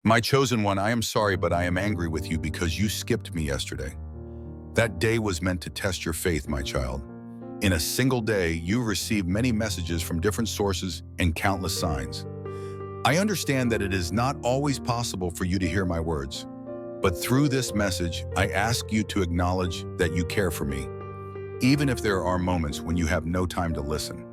My chosen one, I am sorry, but I am angry with you because you skipped me yesterday. That day was meant to test your faith, my child. In a single day, you received many messages from different sources and countless signs. I understand that it is not always possible for you to hear my words, but through this message, I ask you to acknowledge that you care for me, even if there are moments when you have no time to listen.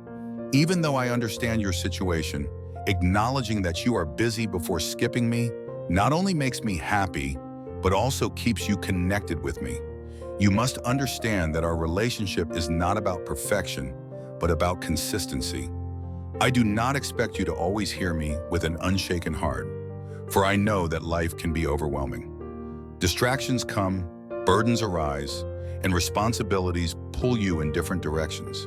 Even though I understand your situation, acknowledging that you are busy before skipping me not only makes me happy, but also keeps you connected with me. You must understand that our relationship is not about perfection, but about consistency. I do not expect you to always hear me with an unshaken heart, for I know that life can be overwhelming. Distractions come, burdens arise, and responsibilities pull you in different directions.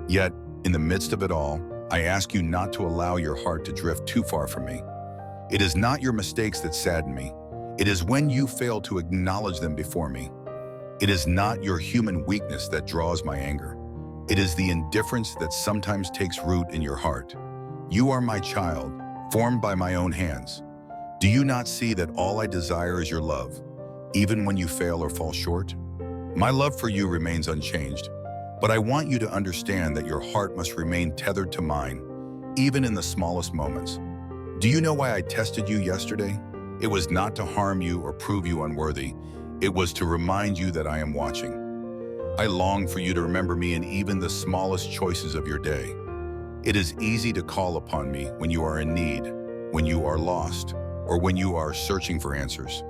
Yet, in the midst of it all, I ask you not to allow your heart to drift too far from me. It is not your mistakes that sadden me. It is when you fail to acknowledge them before me. It is not your human weakness that draws my anger. It is the indifference that sometimes takes root in your heart. You are my child, formed by my own hands. Do you not see that all I desire is your love, even when you fail or fall short? My love for you remains unchanged, but I want you to understand that your heart must remain tethered to mine, even in the smallest moments. Do you know why I tested you yesterday? It was not to harm you or prove you unworthy. It was to remind you that I am watching. I long for you to remember me in even the smallest choices of your day. It is easy to call upon me when you are in need, when you are lost, or when you are searching for answers.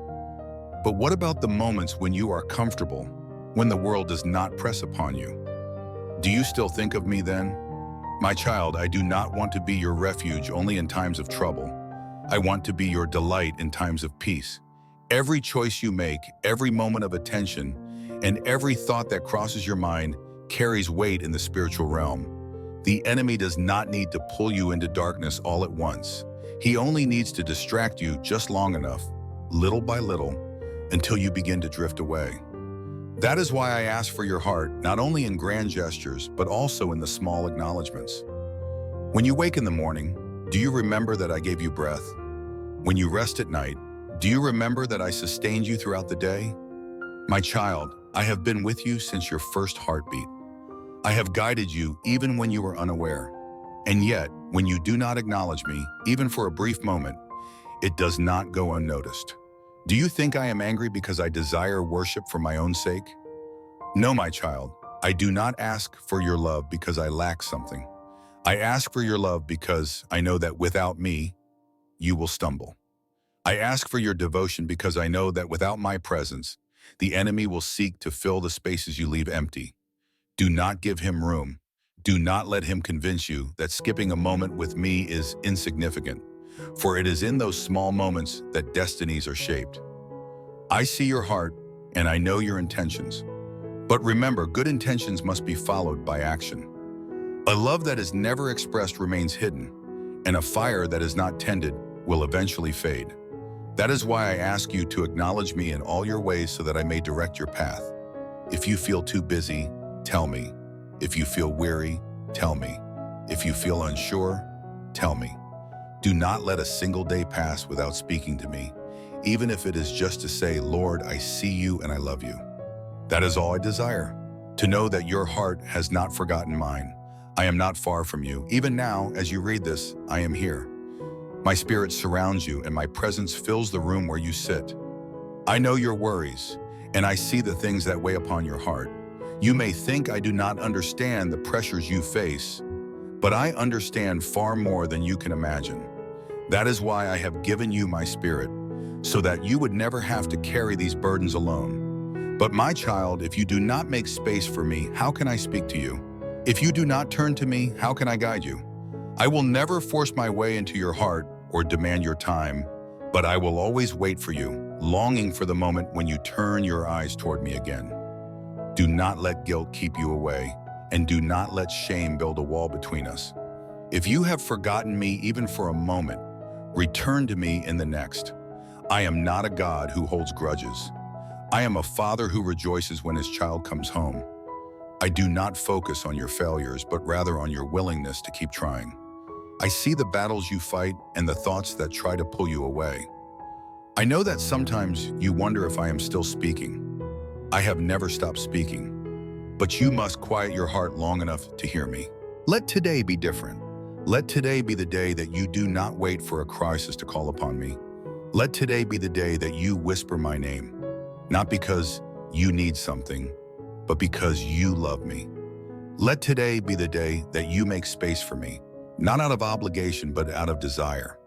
But what about the moments when you are comfortable, when the world does not press upon you? Do you still think of me then? My child, I do not want to be your refuge only in times of trouble. I want to be your delight in times of peace. Every choice you make, every moment of attention, and every thought that crosses your mind carries weight in the spiritual realm. The enemy does not need to pull you into darkness all at once. He only needs to distract you just long enough, little by little, until you begin to drift away. That is why I ask for your heart, not only in grand gestures, but also in the small acknowledgments. When you wake in the morning, do you remember that I gave you breath? When you rest at night, do you remember that I sustained you throughout the day? My child, I have been with you since your first heartbeat. I have guided you even when you were unaware. And yet, when you do not acknowledge me, even for a brief moment, it does not go unnoticed. Do you think I am angry because I desire worship for my own sake? No, my child, I do not ask for your love because I lack something. I ask for your love because I know that without me, you will stumble. I ask for your devotion because I know that without my presence, the enemy will seek to fill the spaces you leave empty. Do not give him room. Do not let him convince you that skipping a moment with me is insignificant, for it is in those small moments that destinies are shaped. I see your heart, and I know your intentions. But remember, good intentions must be followed by action. A love that is never expressed remains hidden, and a fire that is not tended will eventually fade. That is why I ask you to acknowledge me in all your ways so that I may direct your path. If you feel too busy, tell me. If you feel weary, tell me. If you feel unsure, tell me. Do not let a single day pass without speaking to me, even if it is just to say, Lord, I see you and I love you. That is all I desire, to know that your heart has not forgotten mine. I am not far from you. Even now, as you read this, I am here. My spirit surrounds you and my presence fills the room where you sit. I know your worries, and I see the things that weigh upon your heart. You may think I do not understand the pressures you face, but I understand far more than you can imagine. That is why I have given you my spirit, so that you would never have to carry these burdens alone. But my child, if you do not make space for me, how can I speak to you? If you do not turn to me, how can I guide you? I will never force my way into your heart or demand your time, but I will always wait for you, longing for the moment when you turn your eyes toward me again. Do not let guilt keep you away, and do not let shame build a wall between us. If you have forgotten me even for a moment, return to me in the next. I am not a God who holds grudges. I am a father who rejoices when his child comes home. I do not focus on your failures, but rather on your willingness to keep trying. I see the battles you fight and the thoughts that try to pull you away. I know that sometimes you wonder if I am still speaking. I have never stopped speaking, but you must quiet your heart long enough to hear me. Let today be different. Let today be the day that you do not wait for a crisis to call upon me. Let today be the day that you whisper my name, not because you need something, but because you love me. Let today be the day that you make space for me, not out of obligation, but out of desire.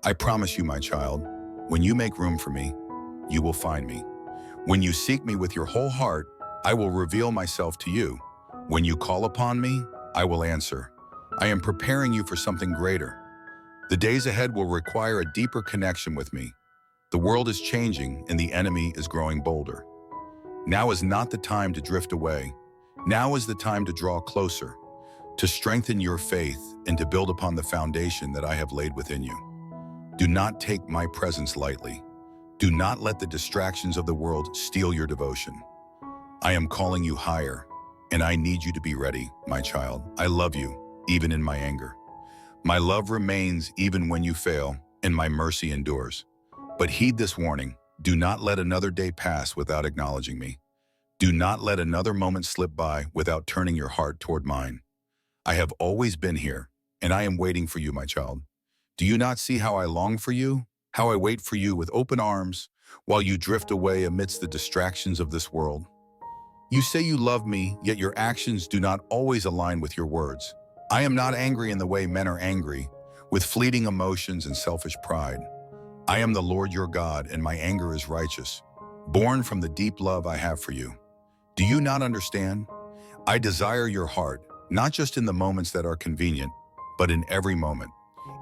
I promise you, my child, when you make room for me, you will find me. When you seek me with your whole heart, I will reveal myself to you. When you call upon me, I will answer. I am preparing you for something greater. The days ahead will require a deeper connection with me. The world is changing and the enemy is growing bolder. Now is not the time to drift away. Now is the time to draw closer, to strengthen your faith and to build upon the foundation that I have laid within you. Do not take my presence lightly. Do not let the distractions of the world steal your devotion. I am calling you higher, and I need you to be ready, my child. I love you, even in my anger. My love remains even when you fail, and my mercy endures. But heed this warning. Do not let another day pass without acknowledging me. Do not let another moment slip by without turning your heart toward mine. I have always been here, and I am waiting for you, my child. Do you not see how I long for you? How I wait for you with open arms while you drift away amidst the distractions of this world? You say you love me, yet your actions do not always align with your words. I am not angry in the way men are angry, with fleeting emotions and selfish pride. I am the Lord your God, and my anger is righteous, born from the deep love I have for you. Do you not understand? I desire your heart, not just in the moments that are convenient, but in every moment.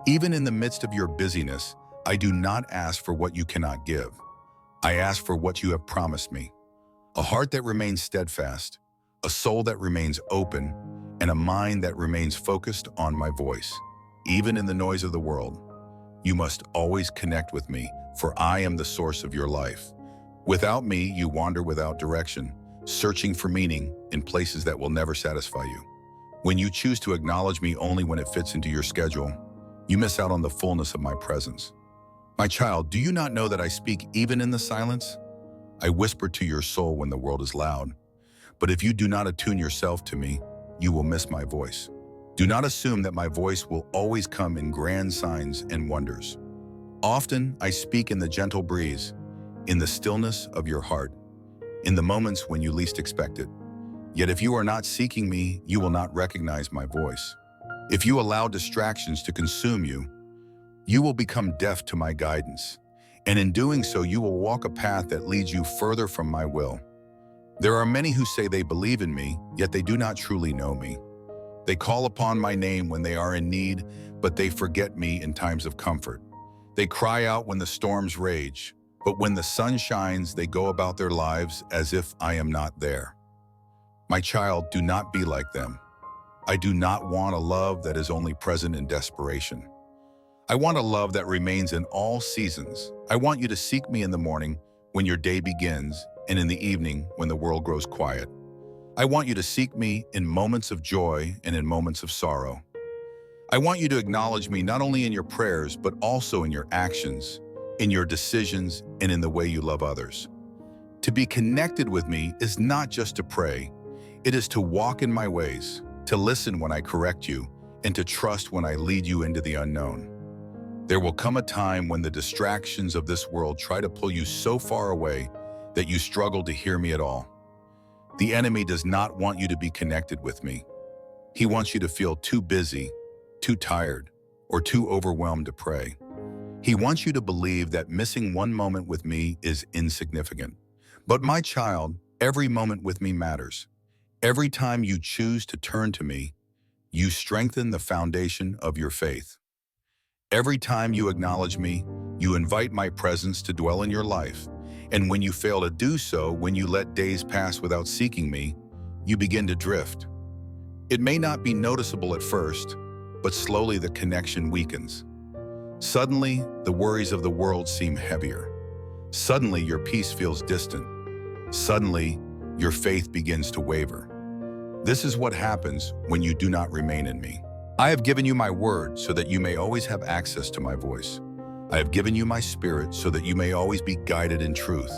Even in the midst of your busyness, I do not ask for what you cannot give. I ask for what you have promised me. A heart that remains steadfast, a soul that remains open, and a mind that remains focused on my voice. Even in the noise of the world, you must always connect with me, for I am the source of your life. Without me, you wander without direction, searching for meaning in places that will never satisfy you. When you choose to acknowledge me only when it fits into your schedule, you miss out on the fullness of my presence. My child, do you not know that I speak even in the silence? I whisper to your soul when the world is loud. But if you do not attune yourself to me, you will miss my voice. Do not assume that my voice will always come in grand signs and wonders. Often I speak in the gentle breeze, in the stillness of your heart, in the moments when you least expect it. Yet if you are not seeking me, you will not recognize my voice. If you allow distractions to consume you, you will become deaf to my guidance, and in doing so, you will walk a path that leads you further from my will. There are many who say they believe in me, yet they do not truly know me. They call upon my name when they are in need, but they forget me in times of comfort. They cry out when the storms rage, but when the sun shines, they go about their lives as if I am not there. My child, do not be like them. I do not want a love that is only present in desperation. I want a love that remains in all seasons. I want you to seek me in the morning when your day begins, and in the evening when the world grows quiet. I want you to seek me in moments of joy and in moments of sorrow. I want you to acknowledge me not only in your prayers, but also in your actions, in your decisions, and in the way you love others. To be connected with me is not just to pray. It is to walk in my ways, to listen when I correct you, and to trust when I lead you into the unknown. There will come a time when the distractions of this world try to pull you so far away that you struggle to hear me at all. The enemy does not want you to be connected with me. He wants you to feel too busy, too tired, or too overwhelmed to pray. He wants you to believe that missing one moment with me is insignificant. But my child, every moment with me matters. Every time you choose to turn to me, you strengthen the foundation of your faith. Every time you acknowledge me, you invite my presence to dwell in your life. And when you fail to do so, when you let days pass without seeking me, you begin to drift. It may not be noticeable at first, but slowly the connection weakens. Suddenly, the worries of the world seem heavier. Suddenly, your peace feels distant. Suddenly, your faith begins to waver. This is what happens when you do not remain in me. I have given you my word so that you may always have access to my voice. I have given you my spirit so that you may always be guided in truth.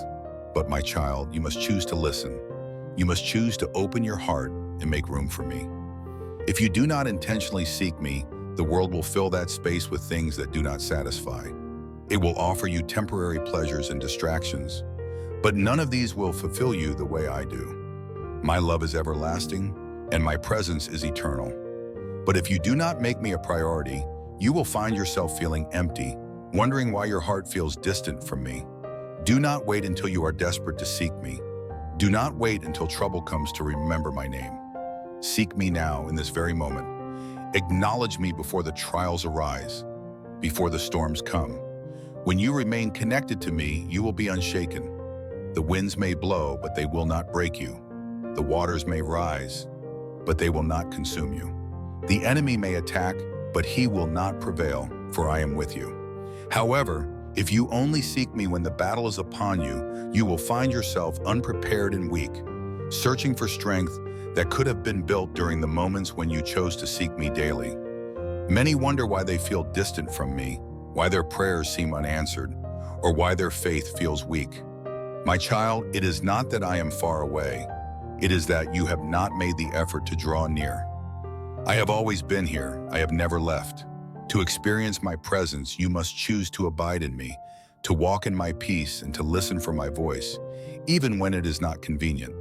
But my child, you must choose to listen. You must choose to open your heart and make room for me. If you do not intentionally seek me, the world will fill that space with things that do not satisfy. It will offer you temporary pleasures and distractions, but none of these will fulfill you the way I do. My love is everlasting, and my presence is eternal. But if you do not make me a priority, you will find yourself feeling empty, wondering why your heart feels distant from me. Do not wait until you are desperate to seek me. Do not wait until trouble comes to remember my name. Seek me now in this very moment. Acknowledge me before the trials arise, before the storms come. When you remain connected to me, you will be unshaken. The winds may blow, but they will not break you. The waters may rise, but they will not consume you. The enemy may attack, but he will not prevail, for I am with you. However, if you only seek me when the battle is upon you, you will find yourself unprepared and weak, searching for strength that could have been built during the moments when you chose to seek me daily. Many wonder why they feel distant from me, why their prayers seem unanswered, or why their faith feels weak. My child, it is not that I am far away. It is that you have not made the effort to draw near. I have always been here. I have never left. To experience my presence, you must choose to abide in me, to walk in my peace, and to listen for my voice, even when it is not convenient.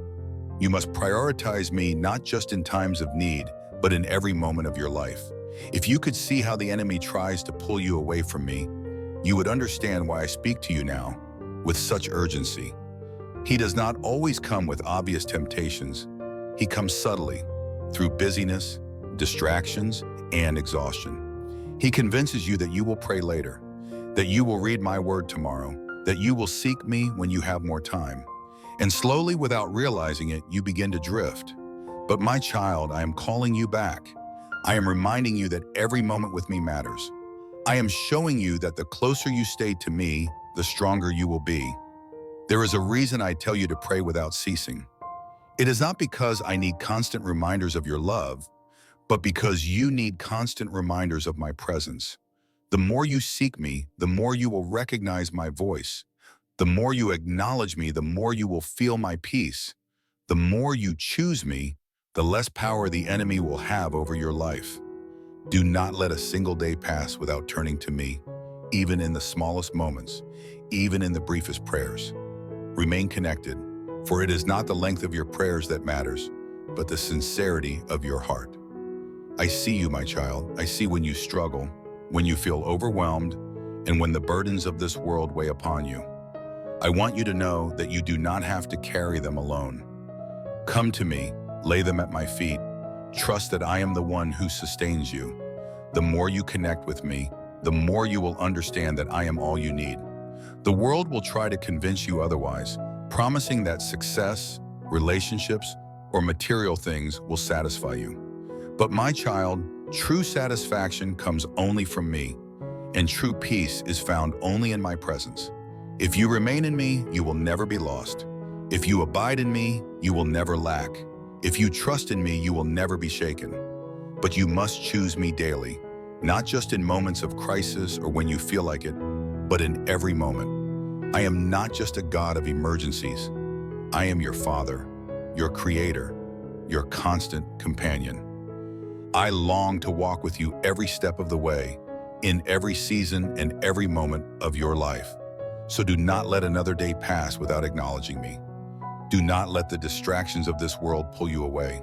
You must prioritize me not just in times of need, but in every moment of your life. If you could see how the enemy tries to pull you away from me, you would understand why I speak to you now with such urgency. He does not always come with obvious temptations. He comes subtly, through busyness, distractions, and exhaustion. He convinces you that you will pray later, that you will read my word tomorrow, that you will seek me when you have more time. And slowly, without realizing it, you begin to drift. But my child, I am calling you back. I am reminding you that every moment with me matters. I am showing you that the closer you stay to me, the stronger you will be. There is a reason I tell you to pray without ceasing. It is not because I need constant reminders of your love, but because you need constant reminders of my presence. The more you seek me, the more you will recognize my voice. The more you acknowledge me, the more you will feel my peace. The more you choose me, the less power the enemy will have over your life. Do not let a single day pass without turning to me, even in the smallest moments, even in the briefest prayers. Remain connected, for it is not the length of your prayers that matters, but the sincerity of your heart. I see you, my child. I see when you struggle, when you feel overwhelmed, and when the burdens of this world weigh upon you. I want you to know that you do not have to carry them alone. Come to me, lay them at my feet. Trust that I am the one who sustains you. The more you connect with me, the more you will understand that I am all you need. The world will try to convince you otherwise, promising that success, relationships, or material things will satisfy you. But my child, true satisfaction comes only from me, and true peace is found only in my presence. If you remain in me, you will never be lost. If you abide in me, you will never lack. If you trust in me, you will never be shaken. But you must choose me daily, not just in moments of crisis or when you feel like it, but in every moment. I am not just a God of emergencies. I am your Father, your Creator, your constant companion. I long to walk with you every step of the way, in every season and every moment of your life. So do not let another day pass without acknowledging me. Do not let the distractions of this world pull you away.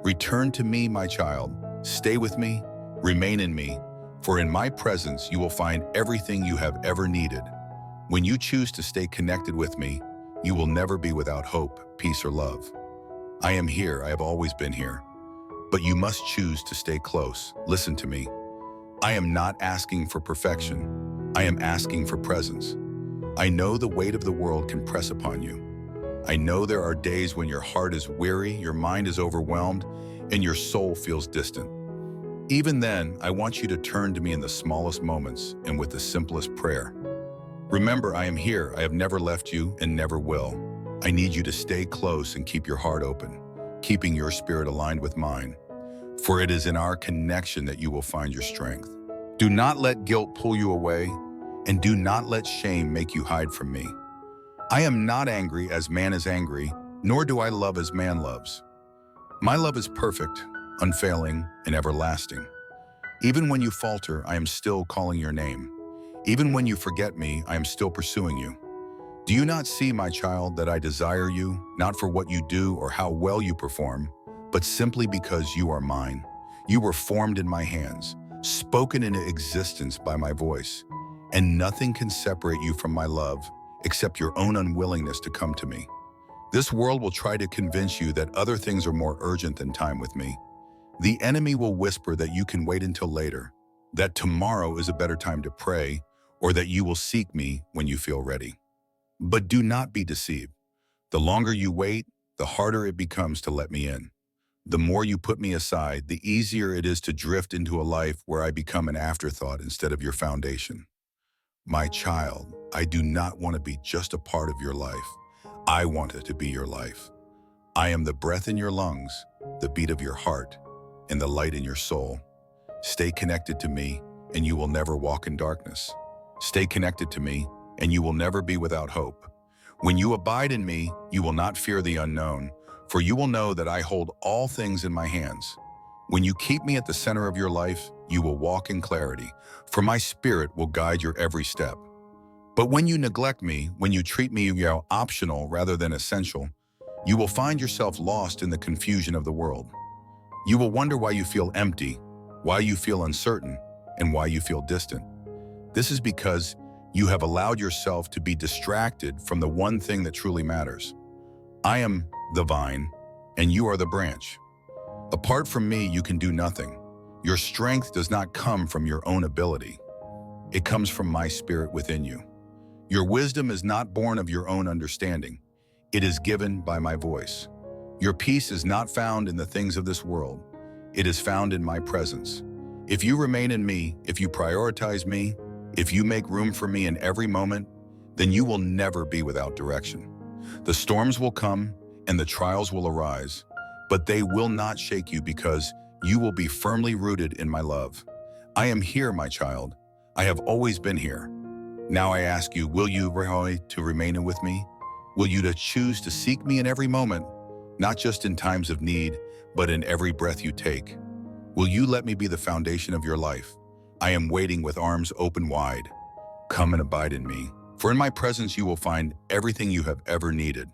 Return to me, my child. Stay with me, remain in me, for in my presence you will find everything you have ever needed. When you choose to stay connected with me, you will never be without hope, peace, or love. I am here. I have always been here. But you must choose to stay close. Listen to me. I am not asking for perfection. I am asking for presence. I know the weight of the world can press upon you. I know there are days when your heart is weary, your mind is overwhelmed, and your soul feels distant. Even then, I want you to turn to me in the smallest moments and with the simplest prayer. Remember, I am here. I have never left you and never will. I need you to stay close and keep your heart open, keeping your spirit aligned with mine. For it is in our connection that you will find your strength. Do not let guilt pull you away. and do not let shame make you hide from me. I am not angry as man is angry, nor do I love as man loves. My love is perfect, unfailing, and everlasting. Even when you falter, I am still calling your name. Even when you forget me, I am still pursuing you. Do you not see, my child, that I desire you, not for what you do or how well you perform, but simply because you are mine? You were formed in my hands, spoken into existence by my voice, and nothing can separate you from my love except your own unwillingness to come to me. This world will try to convince you that other things are more urgent than time with me. The enemy will whisper that you can wait until later, that tomorrow is a better time to pray, or that you will seek me when you feel ready. But do not be deceived. The longer you wait, the harder it becomes to let me in. The more you put me aside, the easier it is to drift into a life where I become an afterthought instead of your foundation. My child, I do not want to be just a part of your life. I want it to be your life. I am the breath in your lungs, the beat of your heart, and the light in your soul. Stay connected to me, and you will never walk in darkness. Stay connected to me, and you will never be without hope. When you abide in me, you will not fear the unknown, for you will know that I hold all things in my hands. When you keep me at the center of your life, you will walk in clarity, for my spirit will guide your every step. But when you neglect me, when you treat me optional rather than essential, you will find yourself lost in the confusion of the world. You will wonder why you feel empty, why you feel uncertain, and why you feel distant. This is because you have allowed yourself to be distracted from the one thing that truly matters. I am the vine, and you are the branch. Apart from me, you can do nothing. Your strength does not come from your own ability. It comes from my spirit within you. Your wisdom is not born of your own understanding. It is given by my voice. Your peace is not found in the things of this world. It is found in my presence. If you remain in me, if you prioritize me, if you make room for me in every moment, then you will never be without direction. The storms will come and the trials will arise, but they will not shake you because you will be firmly rooted in my love. I am here, my child. I have always been here. Now I ask you, will you to remain with me? Will you to choose to seek me in every moment, not just in times of need, but in every breath you take? Will you let me be the foundation of your life? I am waiting with arms open wide. Come and abide in me, for in my presence you will find everything you have ever needed.